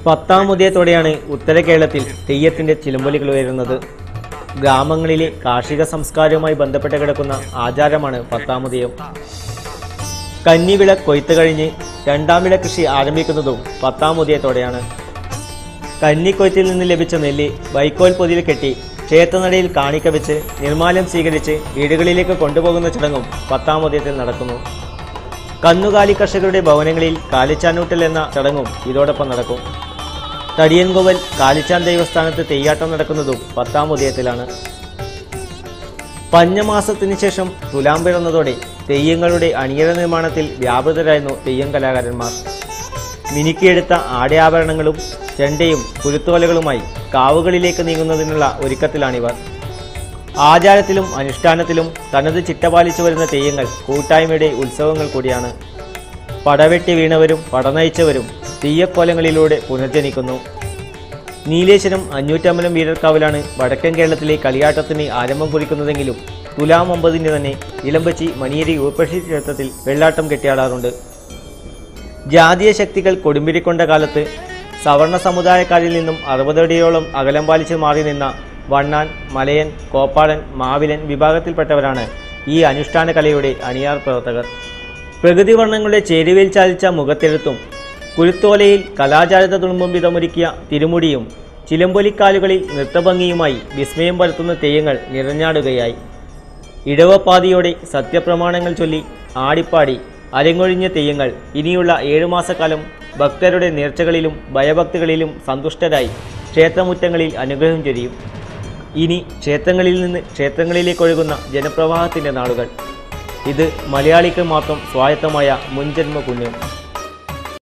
പത്താം ഉദയത്തോടെയാണ് ഉത്തര കേരളത്തിൽ തെയ്യത്തിന്റെ ചിലമ്പൊലികൾ ഉയരുന്നത്. ഗ്രാമങ്ങളിലെ കാർഷിക സംസ്കാരവുമായി ബന്ധപ്പെട്ട് കിടക്കുന്ന ആചാരമാണ് പത്താം ഉദയം. കന്നിവിള കൊയ്ത്ത് കഴിഞ്ഞ് രണ്ടാം വിള കൃഷി ആരംഭിക്കുന്നതും പത്താം ഉദയത്തോടെയാണ്. കന്നിക്കൊയ്ത്തിൽ നിന്ന് ലഭിച്ച നെല്ല് വൈക്കോൽ പൊതിയിൽ കെട്ടി ക്ഷേത്രനടയിൽ കാണിക്ക വെച്ച് നിർമ്മാല്യം സ്വീകരിച്ച് വീടുകളിലേക്ക് കൊണ്ടുപോകുന്ന ചടങ്ങും പത്താം ഉദയത്തിൽ നടക്കുന്നു. കന്നുകാലി കർഷകരുടെ ഭവനങ്ങളിൽ കാലിച്ചാനൂട്ടൽ എന്ന ചടങ്ങും ഇതോടൊപ്പം നടക്കും. തടിയൻകോവൽ കാലിച്ചാൻ ദൈവസ്ഥാനത്ത് തെയ്യാട്ടം നടക്കുന്നതും പത്താം ഉദയത്തിലാണ്. പഞ്ഞമാസത്തിന് ശേഷം തുലാം പിറന്നതോടെ തെയ്യങ്ങളുടെ അണിയറ നിർമ്മാണത്തിൽ വ്യാപൃതരായിരുന്നു തെയ്യം കലാകാരന്മാർ. മിനുക്കിയെടുത്ത ആടയാഭരണങ്ങളും ചെണ്ടയും കുരുത്തോലകളുമായി കാവുകളിലേക്ക് നീങ്ങുന്നതിനുള്ള ഒരുക്കത്തിലാണിവർ. ആചാരത്തിലും അനുഷ്ഠാനത്തിലും തനത് ചിട്ടപാലിച്ചു വരുന്ന തെയ്യങ്ങൾ കൂട്ടായ്മയുടെ ഉത്സവങ്ങൾ കൂടിയാണ്. പടവെട്ടി വീണവരും പടനയിച്ചവരും തെയ്യക്കോലങ്ങളിലൂടെ പുനർജനിക്കുന്നു. നീലേശ്വരം 500 വീരർക്കാവിലാണ് വടക്കൻ കേരളത്തിലെ കളിയാട്ടത്തിന് ആരംഭം കുറിക്കുന്നതെങ്കിലും തുലാം 9 തന്നെ ഇളമ്പച്ചി മണിയേരി ഊർപ്പശി ക്ഷേത്രത്തിൽ വെള്ളാട്ടം കെട്ടിയാടാറുണ്ട്. ജാതീയ ശക്തികൾ കൊടുമ്പിരിക്കൊണ്ട കാലത്ത് സവർണ സമുദായക്കാരിൽ നിന്നും 60 അടിയോളം അകലം പാലിച്ച് മാറി നിന്ന വണ്ണാൻ, മലയൻ, കോപ്പാടൻ, മാവിലൻ വിഭാഗത്തിൽപ്പെട്ടവരാണ് ഈ അനുഷ്ഠാന കലയുടെ അണിയാർ പ്രവർത്തകർ. പ്രകൃതി വർണ്ണങ്ങളുടെ ചേരുവയിൽ ചാലിച്ച മുഖത്തെഴുത്തും കുരുത്തോലയിൽ കലാചാരത തുളുമ്പും വിധമൊരുക്കിയ തിരുമുടിയും ചിലമ്പൊലിക്കാലുകളിൽ നൃത്തഭംഗിയുമായി വിസ്മയം പരത്തുന്ന തെയ്യങ്ങൾ നിറഞ്ഞാടുകയായി. ഇടവപ്പാതിയോടെ സത്യപ്രമാണങ്ങൾ ചൊല്ലി ആടിപ്പാടി അരങ്ങൊഴിഞ്ഞ തെയ്യങ്ങൾ ഇനിയുള്ള 7 മാസക്കാലം ഭക്തരുടെ നേർച്ചകളിലും ഭയഭക്തികളിലും സന്തുഷ്ടരായി ക്ഷേത്രമുറ്റങ്ങളിൽ അനുഗ്രഹം ചൊരിയും. ഇനി ക്ഷേത്രങ്ങളിൽ നിന്ന് ക്ഷേത്രങ്ങളിലേക്കൊഴുകുന്ന ജനപ്രവാഹത്തിൻ്റെ നാളുകൾ. ഇത് മലയാളിക്ക് മാത്രം സ്വായത്തമായ മുൻജന്മ പുണ്യം.